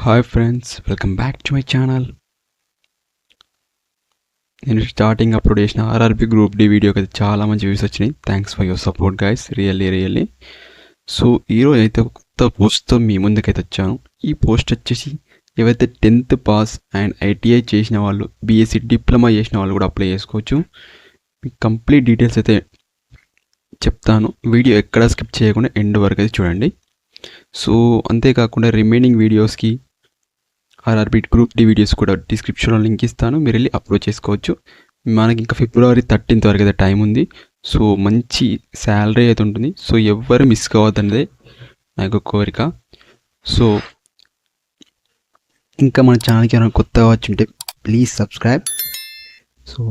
Hi friends, welcome back to my channel. నేను starting upload చేసిన RRB group D వీడియోకి అయితే చాలా మంచి వ్యూస్ వచ్చినాయి. Thanks for your support guys, really. So ఈరోజు అయితే ఒక కొత్త పోస్ట్తో మీ ముందుకైతే వచ్చాను. ఈ పోస్ట్ వచ్చేసి ఎవరైతే 10th పాస్ అండ్ ఐటీఐ చేసిన వాళ్ళు, బీఎస్సీ డిప్లొమా చేసిన వాళ్ళు కూడా అప్లై చేసుకోవచ్చు. మీకు కంప్లీట్ డీటెయిల్స్ అయితే చెప్తాను. వీడియో ఎక్కడ స్కిప్ చేయకుండా ఎండ్ వరకు అయితే చూడండి. సో అంతేకాకుండా రిమైనింగ్ వీడియోస్కి ఆర్ఆర్బి గ్రూప్ డి వీడియోస్ కూడా డిస్క్రిప్షన్లో లింక్ ఇస్తాను, మీరు వెళ్ళి అప్లోడ్ చేసుకోవచ్చు. మనకి ఇంకా February 13th వరకు అయితే టైం ఉంది. సో మంచి శాలరీ అయితే ఉంటుంది. సో ఎవ్వరు మిస్ కావద్దనేదే నాకు కోరిక. సో ఇంకా మన ఛానల్కి ఏమైనా కొత్తగా వచ్చి ప్లీజ్ సబ్స్క్రైబ్. సో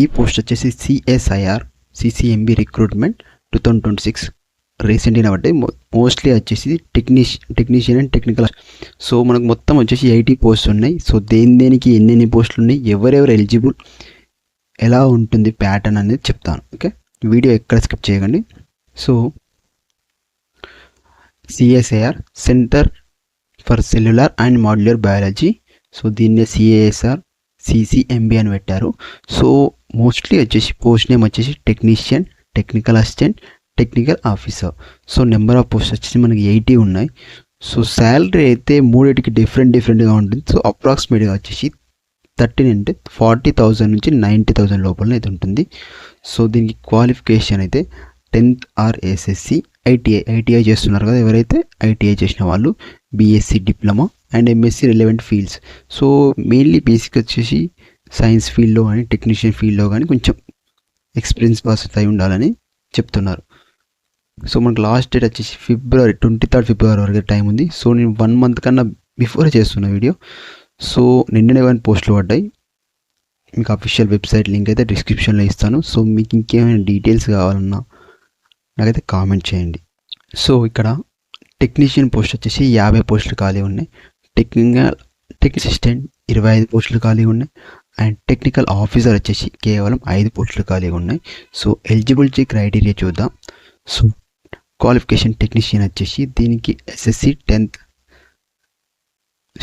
ఈ పోస్ట్ వచ్చేసి CSIR CCMB రిక్రూట్మెంట్ 2026 రీసెంట్ అయిన బట్టి మోస్ట్లీ వచ్చేసి టెక్నీషియన్ అండ్ టెక్నికల్. సో మనకు మొత్తం వచ్చేసి 80 పోస్టులు ఉన్నాయి. సో దేనికి ఎన్ని పోస్టులు ఉన్నాయి, ఎవరెవరు ఎలిజిబుల్, ఎలా ఉంటుంది ప్యాటర్న్ అనేది చెప్తాను. ఓకే, వీడియో ఎక్కడ స్కిప్ చేయకండి. So CSIR centre for cellular and modular biology. So దీన్నే CSIR CCMB అని పెట్టారు. సో మోస్ట్లీ వచ్చేసి పోస్ట్ నేమ్ వచ్చేసి technician, technical assistant, technical officer. So number of post వచ్చేసి మనకి 80 ఉన్నాయి. సో శాలరీ అయితే మూడింటికి డిఫరెంట్గా ఉంటుంది. సో అప్రాక్సిమేట్గా వచ్చేసి 40,000 నుంచి 90,000 లోపల అయితే ఉంటుంది. సో దీనికి క్వాలిఫికేషన్ అయితే 10th ఆర్ SSC, ఐటీఐ చేస్తున్నారు కదా ఎవరైతే, ఐటీఐ చేసిన వాళ్ళు, BSc diploma and MSc relevant fields. So mainly basic వచ్చేసి సైన్స్ ఫీల్డ్లో కానీ టెక్నీషియన్ ఫీల్డ్లో కానీ కొంచెం ఎక్స్పీరియన్స్ పర్సన్స్ అయి ఉండాలని చెప్తున్నారు. సో మనకు లాస్ట్ డేట్ వచ్చేసి February 23rd వరకు టైం ఉంది. సో నేను 1 month కన్నా బిఫోరే చేస్తున్న వీడియో. సో నిన్ననే కానీ పోస్టులు పడ్డాయి. మీకు అఫీషియల్ వెబ్సైట్ లింక్ అయితే డిస్క్రిప్షన్లో ఇస్తాను. సో మీకు ఇంకేమైనా డీటెయిల్స్ కావాలన్నా నాకైతే కామెంట్ చేయండి. సో ఇక్కడ టెక్నీషియన్ పోస్ట్ వచ్చేసి 50 పోస్టులు ఖాళీ ఉన్నాయి. టెక్నికల్ అసిస్టెంట్ 25 పోస్టులు ఖాళీ ఉన్నాయి. అండ్ టెక్నికల్ ఆఫీసర్ వచ్చేసి కేవలం 5 పోస్టులు ఖాళీగా ఉన్నాయి. సో ఎలిజిబిలిటీ క్రైటీరియా చూద్దాం. సో క్వాలిఫికేషన్ టెక్నీషియన్ వచ్చేసి దీనికి SSC 10th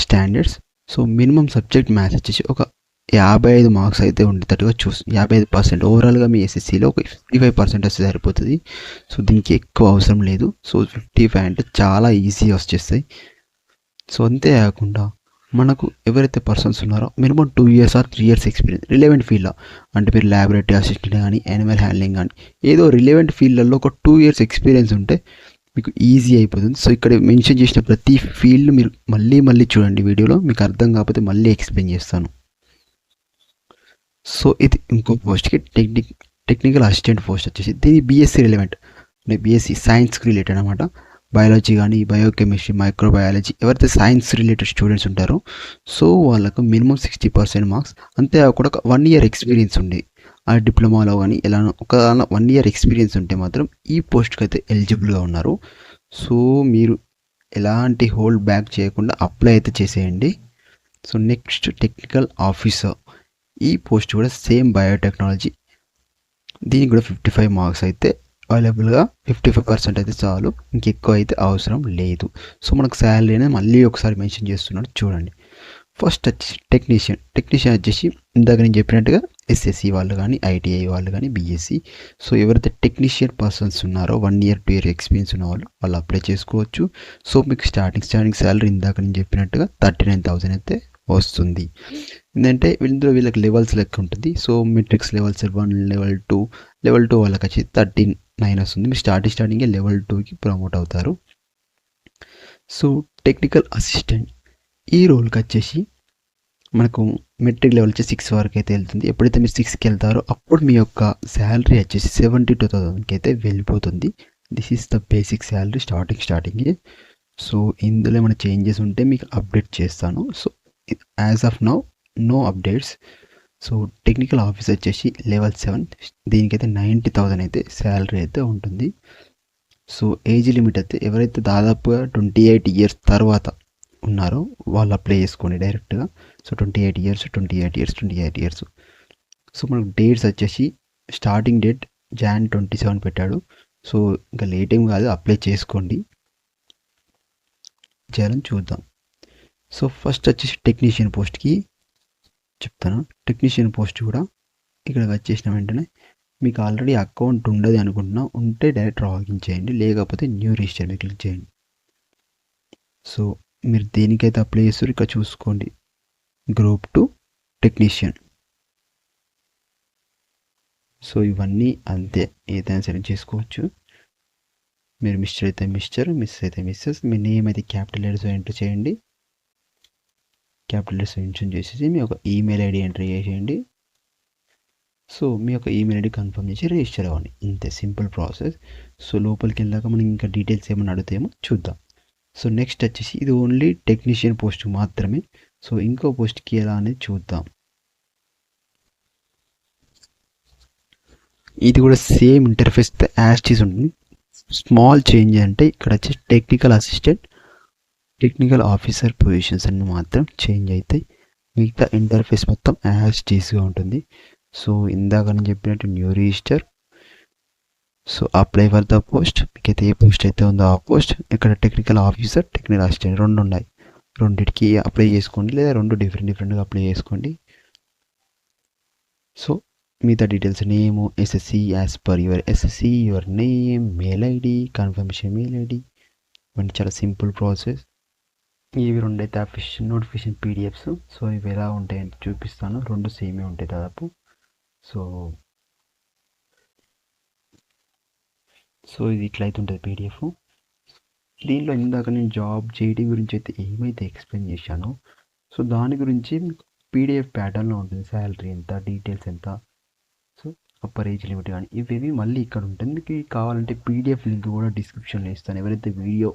standards. So minimum subject maths వచ్చేసి ఒక 55 మార్క్స్ అయితే ఉండేటట్టుగా 55%. ఓవరాల్గా మీ SSCలో ఒక 55% వస్తే సరిపోతుంది. సో దీనికి ఎక్కువ అవసరం లేదు. సో 55 అంటే చాలా ఈజీ వచ్చేస్తాయి. సో అంతేకాకుండా మనకు ఎవరైతే పర్సన్స్ ఉన్నారో minimum 2 years or 3 years experience relevant ఫీల్డ్లో, అంటే మీరు ల్యాబొరేటరీ అసిస్టెంట్ కానీ యానిమల్ హ్యాండ్లింగ్ కానీ ఏదో రిలవెంట్ ఫీల్డ్లలో ఒక 2 years ఎక్స్పీరియన్స్ ఉంటే మీకు ఈజీ అయిపోతుంది. సో ఇక్కడ మెన్షన్ చేసిన ప్రతి ఫీల్డ్ మీరు మళ్ళీ చూడండి వీడియోలో, మీకు అర్థం కాకపోతే మళ్ళీ ఎక్స్ప్లెయిన్ చేస్తాను. సో ఇది ఇంకో పోస్ట్కి టెక్నికల్ అసిస్టెంట్ పోస్ట్ వచ్చేసి దీని BSc రిలవెంట్, అంటే BSc సైన్స్కి రిలేటెడ్ అనమాట. బయాలజీ కానీ బయోకెమిస్ట్రీ, మైక్రోబయాలజీ ఎవరైతే సైన్స్ రిలేటెడ్ స్టూడెంట్స్ ఉంటారో సో వాళ్ళకు మినిమం 60% మార్క్స్. అంతేకాకుండా ఒక 1 year ఎక్స్పీరియన్స్ ఉంది ఆ డిప్లొమాలో కానీ ఎలా ఒక 1 year ఎక్స్పీరియన్స్ ఉంటే మాత్రం ఈ పోస్ట్కి అయితే ఎలిజిబుల్గా ఉన్నారు. సో మీరు ఎలాంటి హోల్డ్ బ్యాక్ చేయకుండా అప్లై అయితే చేసేయండి. సో నెక్స్ట్ టెక్నికల్ ఆఫీసర్, ఈ పోస్ట్ కూడా సేమ్ బయోటెక్నాలజీ. దీనికి కూడా 55 మార్క్స్ అయితే అవైలబుల్గా, 55% అయితే చాలు, ఇంకెక్కువ అయితే అవసరం లేదు. సో మనకు శాలరీ అనేది మళ్ళీ ఒకసారి మెన్షన్ చేస్తున్నాడు చూడండి. ఫస్ట్ వచ్చేసి టెక్నీషియన్ వచ్చేసి ఇందాక నేను చెప్పినట్టుగా SSC వాళ్ళు కానీ ITI వాళ్ళు కానీ BSc. సో ఎవరైతే టెక్నీషియన్ పర్సన్స్ ఉన్నారో 1 year 2 year ఎక్స్పీరియన్స్ ఉన్న వాళ్ళు అప్లై చేసుకోవచ్చు. సో మీకు స్టార్టింగ్ శాలరీ ఇందాక నేను చెప్పినట్టుగా 39,000 అయితే వస్తుంది. ఏంటంటే ఇందులో వీళ్ళకి లెవెల్స్ లెక్క ఉంటుంది. సో మెట్రిక్స్ లెవెల్ 1, లెవెల్ 2 వాళ్ళకి వచ్చి 39 వస్తుంది. మీరు స్టార్టింగే లెవెల్ 2కి ప్రమోట్ అవుతారు. సో టెక్నికల్ అసిస్టెంట్ ఈ రోల్కి వచ్చేసి మనకు మెట్రిక్ లెవెల్ వచ్చి 6 వరకు అయితే వెళ్తుంది. ఎప్పుడైతే మీరు 6కి వెళ్తారో అప్పుడు మీ యొక్క శాలరీ వచ్చేసి 72,000కి అయితే వెళ్ళిపోతుంది. This is the basic salary స్టార్టింగే. సో ఇందులో ఏమైనా చేంజెస్ ఉంటే మీకు అప్డేట్ చేస్తాను. So as of now no updates. So technical office వచ్చేసి లెవెల్ 7, దీనికైతే 90,000 అయితే శాలరీ అయితే ఉంటుంది. సో ఏజ్ లిమిట్ అయితే ఎవరైతే దాదాపుగా 28 years తర్వాత ఉన్నారో వాళ్ళు అప్లై చేసుకోండి డైరెక్ట్గా. So 28 years. సో మనకు డేట్స్ వచ్చేసి స్టార్టింగ్ డేట్ Jan 27 పెట్టాడు. సో ఇంకా లేట్ ఏం కాదు, అప్లై చేసుకోండి. చేయాలని చూద్దాం. సో ఫస్ట్ వచ్చేసి టెక్నీషియన్ పోస్ట్కి చెప్తాను. టెక్నీషియన్ పోస్ట్ కూడా ఇక్కడికి వచ్చేసిన వెంటనే మీకు ఆల్రెడీ అకౌంట్ ఉండదు అనుకుంటున్నా, ఉంటే డైరెక్ట్ లాగిన్ చేయండి, లేకపోతే న్యూ రిజిస్టర్ మీద క్లిక్ చేయండి. సో మీరు దేనికైతే అప్లై చేస్తారో ఇక్కడ చూసుకోండి, గ్రూప్ 2 టెక్నీషియన్. సో ఇవన్నీ అంతే, ఏదైనా సరే చేసుకోవచ్చు. మీరు మిస్టర్ అయితే మిస్టర్, మిస్ అయితే మిస్సెస్, మీ నేమ్ అయితే క్యాపిటల్ లెటర్స్ ఎంటర్ చేయండి. క్యాపిటల్ లెటర్స్ మెన్షన్ చేసేసి మీ యొక్క ఈమెయిల్ ఐడి ఎంటర్ చేసేయండి. సో మీ యొక్క ఈమెయిల్ ఐడి కన్ఫర్మ్ చేసి రిజిస్టర్ అవ్వండి, ఇంతే, సింపుల్ ప్రాసెస్. సో లోపలికి వెళ్ళాక మనం ఇంకా డీటెయిల్స్ ఏమైనా అడుగుతాయేమో చూద్దాం. సో నెక్స్ట్ వచ్చేసి ఇది ఓన్లీ టెక్నీషియన్ పోస్ట్ మాత్రమే. సో ఇంకో పోస్ట్కి ఎలా అనేది చూద్దాం. ఇది కూడా సేమ్ ఇంటర్ఫేస్ యాజ్ ఉంటుంది. స్మాల్ చేంజ్ అంటే ఇక్కడ వచ్చేసి technical assistant, technical officer positions అన్ని మాత్రం చేంజ్ అవుతాయి. మిగతా ఇంటర్ఫేస్ మొత్తం యాజ్ టీస్గా ఉంటుంది. సో ఇందాక నేను చెప్పినట్టు new register. So apply for the post, మీకైతే ఏ పోస్ట్ అయితే ఉందో ఆ పోస్ట్. ఇక్కడ టెక్నికల్ ఆఫీసర్, టెక్నికల్ అసిస్టెంట్ రెండు ఉన్నాయి, రెండింటికి అప్లై చేసుకోండి, లేదా రెండు డిఫరెంట్గా అప్లై చేసుకోండి. సో మిగతా details name, SSC as per your SSC, your name, mail ID, confirmation mail ID, ఇవన్నీ చాలా సింపుల్ ప్రాసెస్. ఇవి రెండైతే అఫీషియల్ నోటిఫికేషన్ పీడిఎఫ్స్. సో ఇవి ఎలా ఉంటాయని చూపిస్తాను, రెండు సేమే ఉంటాయి దాదాపు. సో ఇది ఇట్లా అయితే ఉంటుంది పీడిఎఫ్. దీనిలో ఇందాక నేను జాబ్ చేయడం గురించి అయితే ఏమైతే ఎక్స్ప్లెయిన్ చేశానో, సో దాని గురించి పీడిఎఫ్ ప్యాటర్న్లో ఉంటుంది. శాలరీ ఎంత, డీటెయిల్స్ ఎంత, సో అప్పర్ ఏజ్ లిమిట్ కానీ ఇవేవి మళ్ళీ ఇక్కడ ఉంటుంది. మీకు కావాలంటే పీడిఎఫ్ లింక్ కూడా డిస్క్రిప్షన్లో ఇస్తాను. ఎవరైతే వీడియో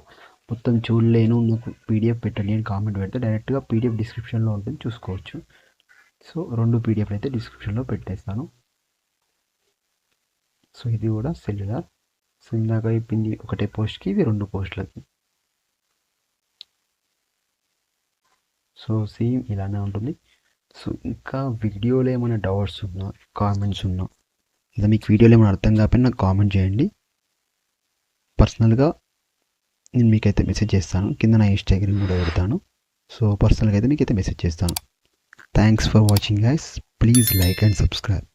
మొత్తం చూడలేను, నాకు పీడిఎఫ్ పెట్టండి అని కామెంట్ పెడితే డైరెక్ట్గా పీడిఎఫ్ డిస్క్రిప్షన్లో ఉంటుంది, చూసుకోవచ్చు. సో రెండు పీడిఎఫ్లు అయితే డిస్క్రిప్షన్లో పెట్టేస్తాను. సో ఇది కూడా సెల్యులర్. సో ఇందాక అయిపోయింది ఒకటే పోస్ట్కి, ఇది రెండు పోస్టులకి. సో సేమ్ ఇలానే ఉంటుంది. సో ఇంకా వీడియోలో ఏమైనా డౌట్స్ ఉన్నా, కామెంట్స్ ఉన్నా, లేదా మీకు వీడియోలో ఏమైనా అర్థం కాకపోయినా నాకు కామెంట్ చేయండి. పర్సనల్గా నేను మీకైతే మెసేజ్ చేస్తాను, కింద నా ఇన్స్టాగ్రామ్ కూడా పెడతాను. సో పర్సనల్గా అయితే మీకైతే మెసేజ్ చేస్తాను. Thanks for watching guys. Please like and subscribe.